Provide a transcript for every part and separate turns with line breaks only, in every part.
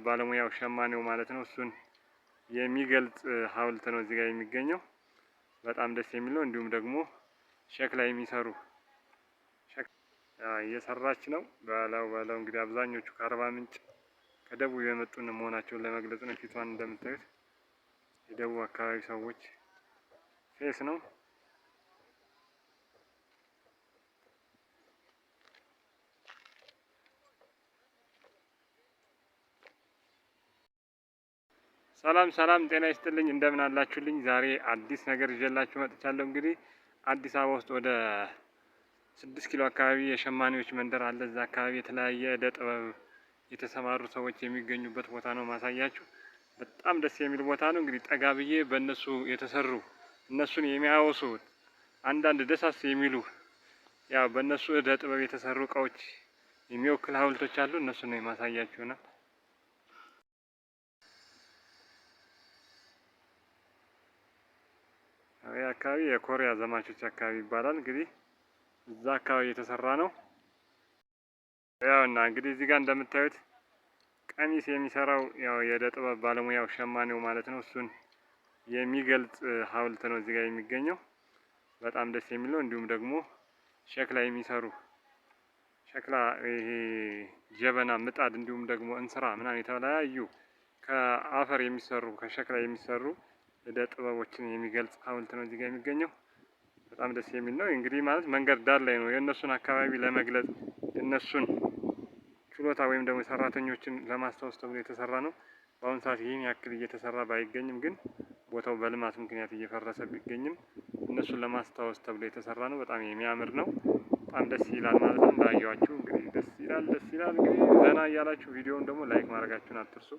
ጥበብ ባለሙያው ሸማኔው ማለት ነው። እሱን የሚገልጽ ሐውልት ነው እዚህ ጋር የሚገኘው። በጣም ደስ የሚል ነው። እንዲሁም ደግሞ ሸክላ የሚሰሩ እየሰራች ነው። ባለው እንግዲህ አብዛኞቹ ከአርባ ምንጭ ከደቡብ የመጡ መሆናቸውን ለመግለጽ ነው። ፊቷን እንደምታዩት የደቡብ አካባቢ ሰዎች ፌስ ነው። ሰላም ሰላም፣ ጤና ይስጥልኝ። እንደምን አላችሁልኝ? ዛሬ አዲስ ነገር ይዤላችሁ መጥቻለሁ። እንግዲህ አዲስ አበባ ውስጥ ወደ 6 ኪሎ አካባቢ የሸማኔዎች መንደር አለ። እዛ አካባቢ የተለያየ እደ ጥበብ የተሰማሩ ሰዎች የሚገኙበት ቦታ ነው ማሳያችሁ። በጣም ደስ የሚል ቦታ ነው። እንግዲህ ጠጋ ብዬ በእነሱ የተሰሩ እነሱን የሚያወሱ አንዳንድ ደሳስ የሚሉ ያው በእነሱ እደ ጥበብ የተሰሩ እቃዎች የሚወክል ሐውልቶች አሉ። እነሱን ነው የማሳያችሁ ነው። ይህ አካባቢ የኮሪያ ዘማቾች አካባቢ ይባላል። እንግዲህ እዛ አካባቢ የተሰራ ነው። ያውና እንግዲህ እዚህ ጋር እንደምታዩት ቀሚስ የሚሰራው ያው የእደ ጥበብ ባለሙያው ሸማኔው ማለት ነው። እሱን የሚገልጽ ሐውልት ነው እዚህ ጋር የሚገኘው። በጣም ደስ የሚል ነው። እንዲሁም ደግሞ ሸክላ የሚሰሩ ሸክላ ይሄ ጀበና፣ ምጣድ እንዲሁም ደግሞ እንስራ ምናምን የተለያዩ ከአፈር የሚሰሩ ከሸክላ የሚሰሩ እደ ጥበቦችን የሚገልጽ ሐውልት ነው እዚህ ጋር የሚገኘው። በጣም ደስ የሚል ነው። እንግዲህ ማለት መንገድ ዳር ላይ ነው። የእነሱን አካባቢ ለመግለጽ የእነሱን ችሎታ ወይም ደግሞ ሰራተኞችን ለማስታወስ ተብሎ የተሰራ ነው። በአሁኑ ሰዓት ይህን ያክል እየተሰራ ባይገኝም ግን ቦታው በልማት ምክንያት እየፈረሰ ቢገኝም እነሱን ለማስታወስ ተብሎ የተሰራ ነው። በጣም የሚያምር ነው። በጣም ደስ ይላል ማለት ነው። እንዳያችሁ እንግዲህ ደስ ይላል። እንግዲህ ዘና እያላችሁ ቪዲዮውን ደግሞ ላይክ ማድረጋችሁን አትርሱ።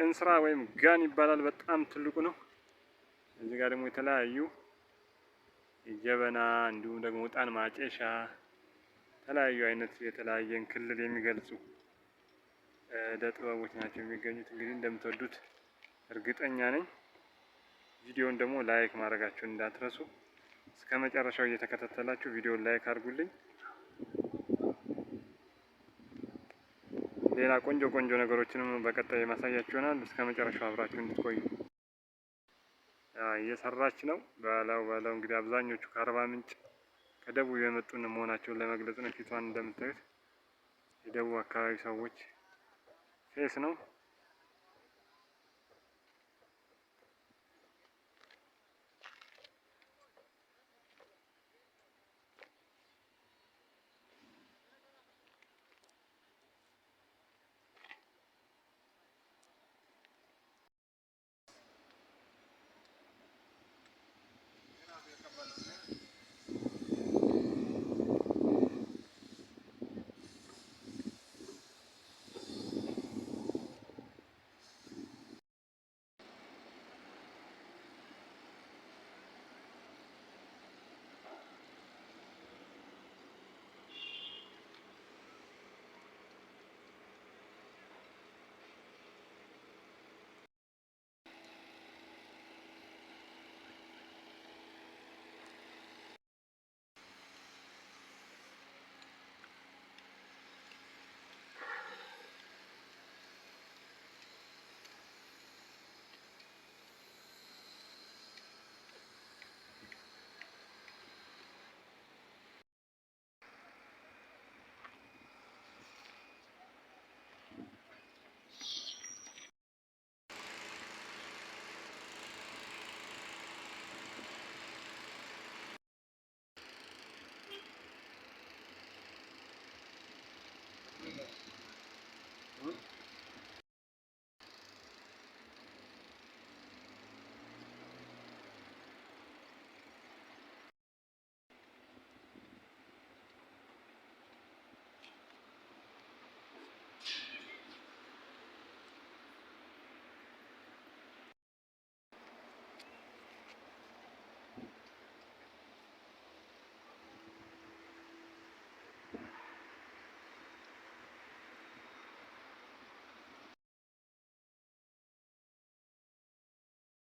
እንስራ ወይም ጋን ይባላል። በጣም ትልቁ ነው። እዚህ ጋር ደግሞ የተለያዩ የጀበና እንዲሁም ደግሞ ዕጣን ማጨሻ የተለያዩ አይነት የተለያየን ክልል የሚገልጹ እደ ጥበቦች ናቸው የሚገኙት። እንግዲህ እንደምትወዱት እርግጠኛ ነኝ። ቪዲዮውን ደግሞ ላይክ ማድረጋችሁን እንዳትረሱ። እስከ መጨረሻው እየተከታተላችሁ ቪዲዮውን ላይክ አድርጉልኝ። ሌላ ቆንጆ ነገሮችንም በቀጣይ ማሳያችሁ ይሆናል። እስከ መጨረሻው አብራችሁ እንድትቆዩ። እየሰራች ነው። ባለው እንግዲህ አብዛኞቹ ከአርባ ምንጭ ከደቡብ የመጡ መሆናቸውን ለመግለጽ ነው። ፊቷን እንደምታዩት የደቡብ አካባቢ ሰዎች ፌስ ነው።